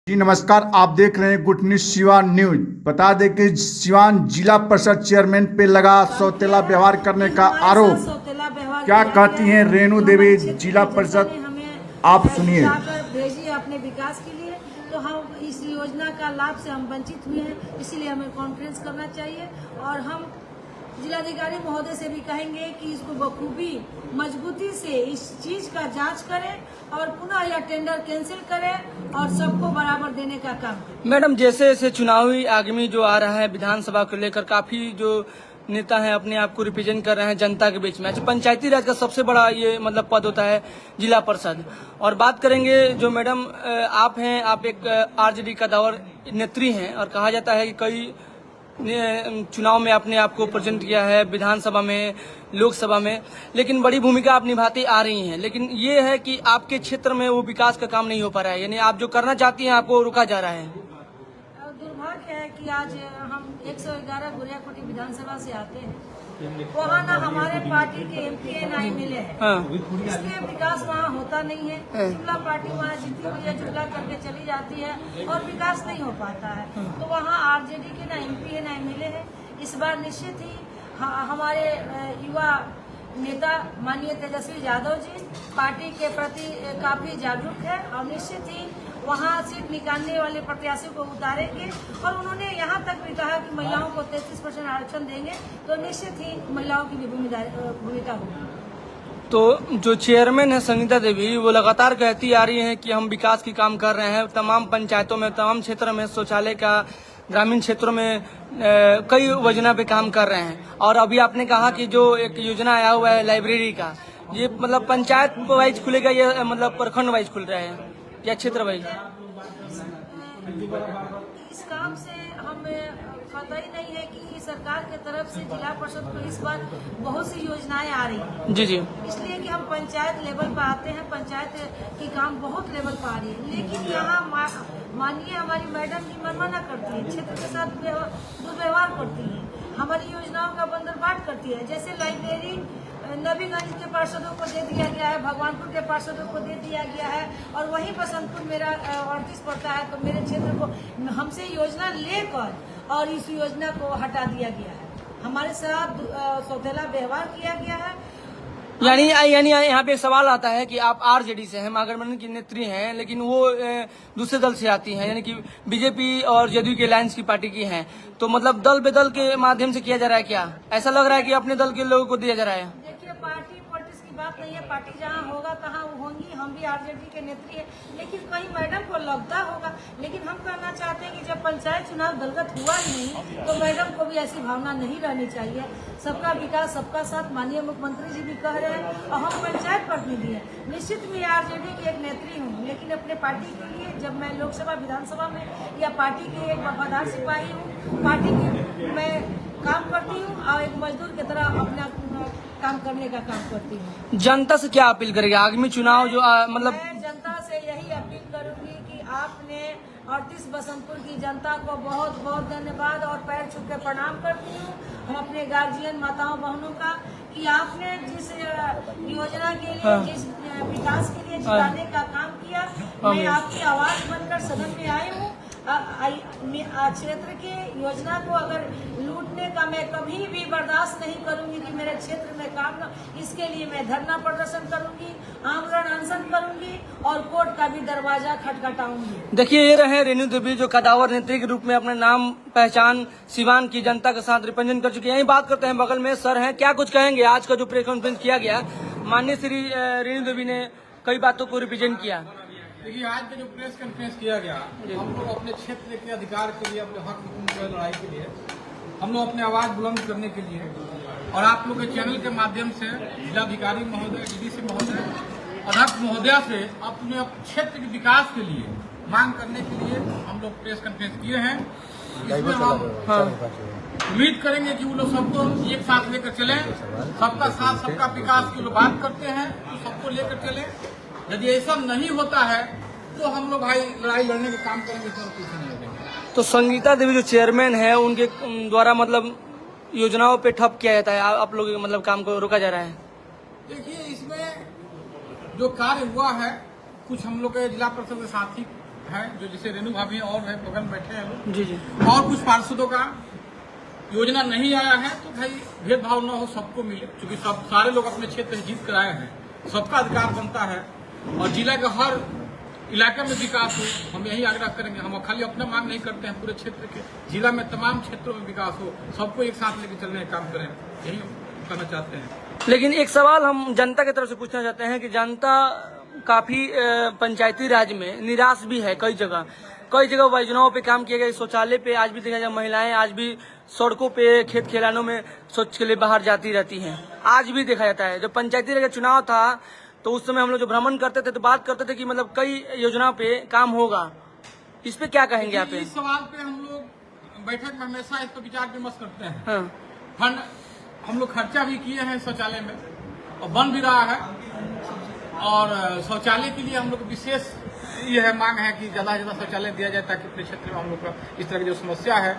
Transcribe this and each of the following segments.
जी नमस्कार, आप देख रहे हैं गुड न्यूज सिवान न्यूज। बता दें कि सिवान जिला परिषद चेयरमैन पे लगा सौतेला व्यवहार करने का आरोप। क्या कहती हैं रेणु देवी जिला परिषद, आप सुनिए। भेजी अपने विकास के लिए, तो हम इस योजना का लाभ से हम वंचित हुए हैं, इसीलिए हमें कॉन्फ्रेंस करना चाहिए। और हम जिलाधिकारी महोदय से भी कहेंगे कि इसको बखूबी मजबूती से इस चीज का जांच करें और पुनः यह टेंडर कैंसिल करें और सबको बराबर देने का काम करें। मैडम, जैसे जैसे चुनावी आगामी जो आ रहा है विधानसभा को लेकर काफी जो नेता हैं अपने आप को रिप्रेजेंट कर रहे हैं जनता के बीच में। अच्छा, पंचायती राज का सबसे बड़ा ये मतलब पद होता है जिला परिषद। और बात करेंगे जो मैडम आप हैं, आप एक आरजेडी का दावर नेत्री हैं और कहा जाता है कि कई चुनाव में आपने आपको प्रेजेंट किया है विधानसभा में, लोकसभा में, लेकिन बड़ी भूमिका आप निभाती आ रही हैं। लेकिन ये है कि आपके क्षेत्र में वो विकास का काम नहीं हो पा रहा है, यानी आप जो करना चाहती हैं आपको रोका जा रहा है। दुर्भाग्य है कि आज हम 111 गुरियाकोटी विधानसभा से आते हैं, वहाँ ना हमारे पार्टी के MP ना MLA है, इसलिए विकास वहाँ होता नहीं है। जुमला पार्टी वहाँ जीती हुई है, जुमला करके चली जाती है और विकास नहीं हो पाता है। तो वहाँ RJD के ना MP है ना MLA है। इस बार निश्चित ही हमारे युवा नेता माननीय तेजस्वी यादव जी पार्टी के प्रति काफी जागरूक है और निश्चित ही वहाँ सीट निकालने वाले प्रत्याशियों को उतारेंगे। और उन्होंने यहाँ तक भी कहा कि महिलाओं को 33% आरक्षण देंगे, तो निश्चित ही महिलाओं की भी भूमिका होगी। तो जो चेयरमैन है संगीता देवी, वो लगातार कहती आ रही है कि हम विकास की काम कर रहे हैं। तमाम पंचायतों में, तमाम क्षेत्रों में शौचालय का, ग्रामीण क्षेत्रों में कई योजना पे काम कर रहे हैं। और अभी आपने कहा कि जो एक योजना आया हुआ है लाइब्रेरी का, ये मतलब पंचायत वाइज खुलेगा या मतलब प्रखंड वाइज खुल रहा है या क्षेत्र वाइज? इस काम से हमें पता ही नहीं है कि सरकार की तरफ से जिला परिषद को इस बार बहुत सी योजनाएं आ रही हैं। जी, इसलिए कि हम पंचायत लेवल पर आते हैं, पंचायत की काम बहुत लेवल पर आ रही है। लेकिन यहाँ माननीय हमारी मैडम जी मनमाना करती है, क्षेत्र के साथ दुर्व्यवहार करती है, हमारी योजनाओं का बंदरबाट करती है। जैसे लाइब्रेरी नबीगंज के पार्षदों को दे दिया गया है, भगवानपुर के पार्षदों को दे दिया गया है, और वहीं बसंतपुर मेरा 38 पड़ता है, तो मेरे क्षेत्र को हमसे योजना लेकर और इस योजना को हटा दिया गया है। हमारे साथ सौतेला व्यवहार किया गया है। यानी यहाँ पे एक सवाल आता है कि आप आरजेडी से हैं, महागठबंधन की नेत्री हैं, लेकिन वो दूसरे दल से आती हैं, यानी कि बीजेपी और जदयू के अलायंस की पार्टी की हैं। तो मतलब दल बेदल के माध्यम से किया जा रहा है क्या? ऐसा लग रहा है कि अपने दल के लोगों को दिया जा रहा है। देखिए, पार्टी पॉलिटिक्स की बात नहीं है, पार्टी जहाँ होगा तहाँ वो होंगी। हम भी आरजेडी के नेत्री है, लेकिन कहीं मैडम को लगता होगा। लेकिन हम कहना चाहते हैं कि जब पंचायत चुनाव दलगत हुआ ही नहीं, तो मैडम को भी ऐसी भावना नहीं रहनी चाहिए। सबका विकास, सबका साथ, माननीय मुख्यमंत्री जी भी कह रहे हैं और हम पंचायत प्रतिनिधि हैं। निश्चित मैं आरजेडी की एक नेत्री हूँ, लेकिन अपने पार्टी के लिए जब मैं लोकसभा विधानसभा में या पार्टी की एक वफादार सिपाही हूँ, पार्टी की मैं काम करती हूँ और एक मजदूर की तरह अपना काम करने का काम करती हूँ। जनता से क्या अपील करेगा आगामी चुनाव जो मतलब? मैं जनता से यही अपील करूंगी कि आपने 38 बसंतपुर की जनता को बहुत बहुत धन्यवाद और पैर छू के प्रणाम करती हूँ, हम अपने गार्जियन माताओं बहनों का, कि आपने जिस योजना के लिए, जिस विकास के लिए जिताने का काम किया, मैं आपकी आवाज बनकर सदन में आई हूँ। क्षेत्र के योजना को अगर लूटने का मैं कभी भी बर्दाश्त नहीं करूंगी कि मेरे क्षेत्र में काम न, इसके लिए मैं धरना प्रदर्शन करूंगी, आमरण अनशन करूंगी और कोर्ट का भी दरवाजा खटखटाऊंगी। देखिए, ये रहे रेणु देवी जो कदावर नेत्री के रूप में अपने नाम पहचान सिवान की जनता के साथ रिप्रेजेंट कर चुकी है। यही बात करते हैं, बगल में सर हैं, क्या कुछ कहेंगे? आज का जो प्रेस कॉन्फ्रेंस किया गया, माननीय श्री रेणु देवी ने कई बातों को रिप्रेजेंट किया। देखिए, आज का जो प्रेस कॉन्फ्रेंस किया गया, हम लोग अपने क्षेत्र के अधिकार के लिए, अपने हक की लड़ाई के लिए, हम लोग अपने आवाज बुलंद करने के लिए और आप लोग के चैनल के माध्यम से जिलाधिकारी महोदय, DDC महोदय, अध्यक्ष महोदया से अपने क्षेत्र के विकास के लिए मांग करने के लिए हम लोग प्रेस कॉन्फ्रेंस किए हैं। इसमें हम उम्मीद करेंगे कि वो लोग सबको एक साथ लेकर चले, सबका साथ, सबका विकास की लोग बात करते हैं, तो सबको लेकर चले। यदि ऐसा नहीं होता है तो हम लोग भाई लड़ाई लड़ने का काम करेंगे, इसमें पीछे नहीं हटेंगे। तो संगीता देवी जो चेयरमैन है, उनके द्वारा मतलब योजनाओं पे ठप किया जाता है, आप लोग मतलब काम को रोका जा रहा है। देखिए, इसमें जो कार्य हुआ है, कुछ हम लोग के जिला परिषद के साथी हैं जो जैसे रेणु भाभी और है बगल में बैठे हैं लोग, जी जी, और कुछ पार्षदों का योजना नहीं आया है, तो भाई भेदभाव न हो, सबको मिले, क्योंकि सब सारे लोग अपने क्षेत्र से जीत कर आए हैं, सबका अधिकार बनता है और जिला का हर इलाके में विकास हो, हम यही आग्रह करेंगे। हम खाली अपना मांग नहीं करते हैं, पूरे क्षेत्र के जिला में तमाम क्षेत्रों में विकास हो, सबको एक साथ लेकर चलने का काम करें, यही हम करना चाहते हैं। लेकिन एक सवाल हम जनता की तरफ से पूछना चाहते हैं कि जनता काफी पंचायती राज में निराश भी है। कई जगह योजनाओं पे काम किया गया, शौचालय पे आज भी देखा जाए महिलाएं आज भी सड़कों पे खेत खलिहानों में शौच के लिए बाहर जाती रहती हैं, आज भी देखा जाता है। जब पंचायती राज का चुनाव था तो उस समय हम लोग जो भ्रमण करते थे तो बात करते थे कि मतलब कई योजनाओं पे काम होगा, इस पे क्या कहेंगे आप? इस सवाल पे हम लोग बैठक में हमेशा इस पर विचार विमर्श करते हैं। हाँ। फंड हम लोग खर्चा भी किए हैं शौचालय में और बन भी रहा है, और शौचालय के लिए हम लोग विशेष ये है मांग है कि ज्यादा से ज्यादा शौचालय दिया जाए, ताकि अपने क्षेत्र में हम लोग का इस तरह की जो समस्या है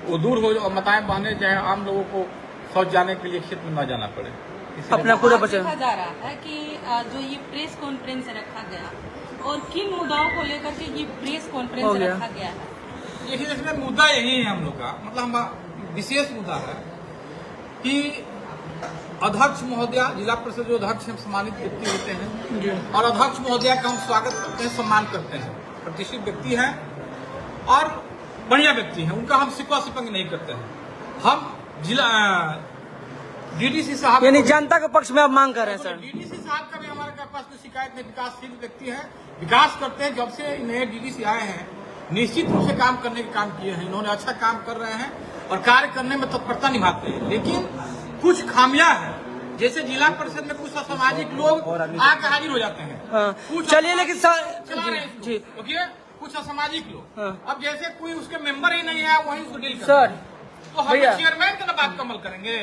वो दूर हो और मताएं बहने जाए, आम लोगों को शौच जाने के लिए खेत में न जाना पड़े। अपना पूरा बचा देखा जा रहा है कि जो ये प्रेस कॉन्फ्रेंस रखा गया और किन मुद्दाओं को लेकर के ये प्रेस कॉन्फ्रेंस रखा गया है? देखिए, इसमें मुद्दा यही है हम लोग का, मतलब हम विशेष मुद्दा है कि अध्यक्ष महोदया, जिला परिषद जो अध्यक्ष हम सम्मानित व्यक्ति होते हैं, और अध्यक्ष महोदया का हम स्वागत करते हैं, सम्मान करते हैं, प्रतिष्ठित व्यक्ति हैं और बढ़िया व्यक्ति हैं, उनका हम सिकवा सिपंग नहीं करते हैं। हम जिला डीडीसी साहब, यानी जनता के पक्ष में आप मांग कर रहे हैं सर? डीडीसी साहब का भी हमारे पास कोई शिकायत नहीं, विकासशील व्यक्ति है, विकास करते हैं। जब से नए डीडीसी आए हैं निश्चित रूप से काम करने के काम किए हैं, इन्होंने अच्छा काम कर रहे हैं और कार्य करने में तत्परता निभाते हैं, लेकिन कुछ खामियां हैं, जैसे जिला परिषद में कुछ असामाजिक लोग आके हाजिर हो जाते हैं। हाँ। चलिए, लेकिन जी, ओके, कुछ असामाजिक लोग, अब जैसे कोई उसके मेंबर ही नहीं है वही उसको डील करते सर, हैं। तो हम चेयरमैन के बात कमल करेंगे,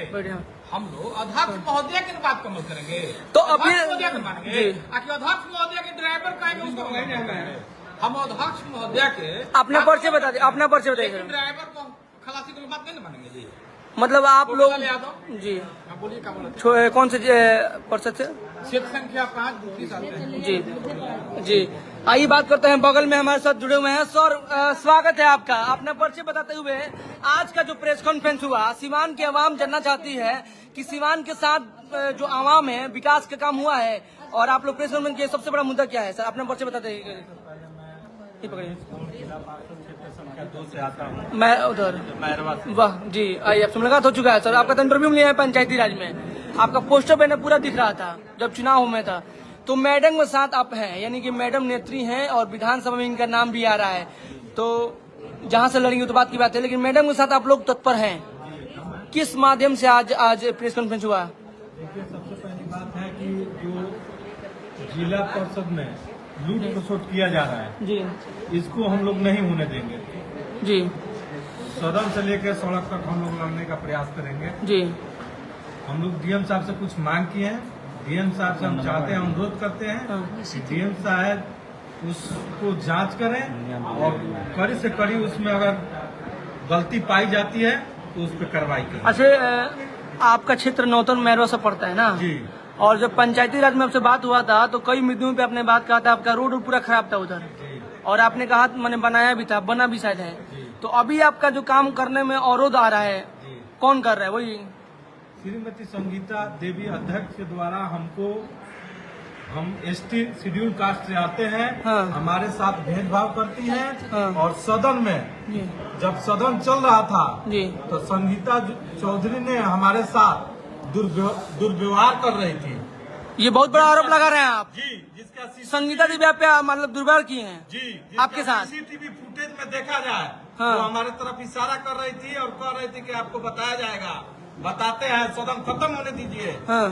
हम लोग अध्यक्ष महोदया की बात कमल करेंगे, तो अभी महोदया के मानेंगे, अध्यक्ष महोदया के ड्राइवर कहेंगे उसको हम अध्यक्ष महोदया के अपना परिचय बता दीजिए, अपना परिचय बताइए। ड्राइवर को खलासी की बात नहीं मानेंगे जी, मतलब आप लोग जी बोलिए क्या बोला, कौन से परिषद से? क्षेत्र संख्या 5 दूसरी साल। जी जी, आइए बात करते हैं, बगल में हमारे साथ जुड़े हुए हैं। सर, स्वागत है आपका। अपना परिचय बताते हुए, आज का जो प्रेस कॉन्फ्रेंस हुआ, सीवान की आवाम जानना चाहती है कि सीवान के साथ जो आवाम है, विकास का काम हुआ है, और आप लोग प्रेस कॉन्फ्रेंस के सबसे बड़ा मुद्दा क्या है सर? अपना परिचय बताते मैं उधर वाह जी, आइए, आपसे मुलाकात हो चुका है सर। आपका तो इंटरव्यू लिया है पंचायती राज में, आपका पोस्टर पे पूरा दिख रहा था जब चुनाव में था, तो मैडम के साथ आप हैं, यानी कि मैडम नेत्री हैं और विधानसभा में इनका नाम भी आ रहा है, तो जहां से लड़ेंगे तो बात की बात है, लेकिन मैडम के साथ आप लोग तत्पर हैं, किस माध्यम से आज प्रेस कॉन्फ्रेंस हुआ? देखिए, सबसे पहली बात है कि जो जिला परिषद में लूट खसोट किया जा रहा है जी, इसको हम लोग नहीं होने देंगे जी, सदन से लेकर सड़क तक हम लोग लड़ने का प्रयास करेंगे जी। हम लोग डीएम साहब से कुछ मांग किए हैं, डीएम साहब से हम चाहते हैं, अनुरोध करते हैं, डीएम साहब उसको जांच करें और कड़ी से कड़ी उसमें अगर गलती पाई जाती है तो उस पर कार्रवाई करें। अच्छा, आपका क्षेत्र नौतन मैरवा से पड़ता है ना जी, और जब पंचायती राज में आपसे बात हुआ था तो कई मुद्दों पे आपने बात कहा था, आपका रोड पूरा खराब था उधर, और आपने कहा मैंने बनाया भी था, बना भी शायद है, तो अभी आपका जो काम करने में अवरोध आ रहा है, कौन कर रहा है? वही श्रीमती संगीता देवी अध्यक्ष के द्वारा हमको, हम एसटी शेड्यूल कास्ट से आते हैं, हाँ। हमारे साथ भेदभाव करती हैं, हाँ। और सदन में जब सदन चल रहा था जी, तो संगीता चौधरी ने हमारे साथ दुर्व्यवहार कर रही थी। ये बहुत बड़ा आरोप लगा रहे हैं आप जी, जिसका संगीता देवी आप पे मतलब दुर्व्यवहार किए हैं जी, आपके साथ सीसीटीवी फुटेज में देखा जाए, हाँ। तो हमारे तरफ इशारा कर रही थी और कह रही थी कि आपको बताया जाएगा, बताते हैं, सदन खत्म होने दीजिए, हाँ।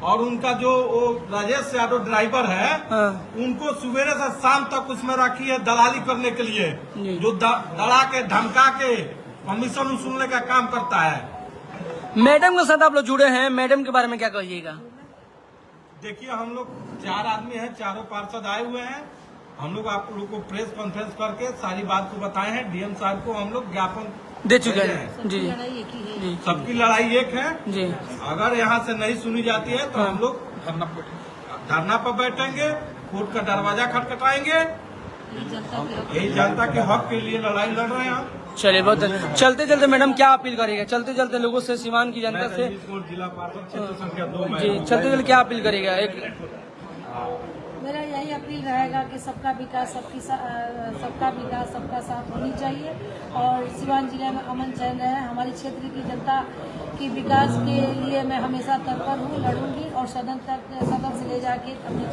और उनका जो वो राजेश यादव ड्राइवर है, हाँ। उनको सुबह से शाम तक उसमें रखी है दलाली करने के लिए, जो दड़ा के धमका के कमीशन सुनने का काम करता है। मैडम के साथ आप लोग जुड़े हैं, मैडम के बारे में क्या कहिएगा? देखिए, हम लोग 4 आदमी हैं, चारों पार्षद आए हुए हैं, हम लोग आप लोग को प्रेस कॉन्फ्रेंस करके सारी बात को बताए हैं, डीएम साहब को हम लोग ज्ञापन दे चुके हैं जी, सबकी लड़ाई एक है जी। अगर यहाँ से नहीं सुनी जाती है तो हम लोग धरना पर बैठेंगे, कोर्ट का दरवाजा खटखटाएंगे यही जनता के हक के लिए लड़ाई लड़ रहे हैं हम। चलिए बहुत चलते चलते मैडम क्या अपील करेगा, चलते चलते लोगों से, सीवान की जनता से जिला पार्षद क्षेत्र संख्या 2 में जी, चलते चलते क्या अपील करेगा? एक मेरा यही अपील रहेगा कि सबका विकास सबका साथ होनी चाहिए और सीवान जिले में अमन चैन रहे। हमारी क्षेत्र की जनता की विकास के लिए मैं हमेशा तत्पर हूँ, लड़ूंगी और सदन से ले जाके अपने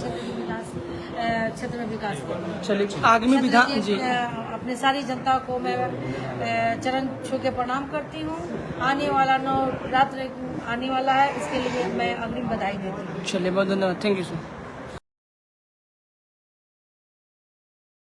क्षेत्र में विकास करूँगी। चलिए आगामी विधान जी अपने सारी जनता को मैं चरण छू के प्रणाम करती हूँ। आने वाला नवरात्र आने वाला है, इसके लिए मैं अग्रिम बधाई देती हूँ। चलिए बहुत धन्यवाद, थैंक यू सर।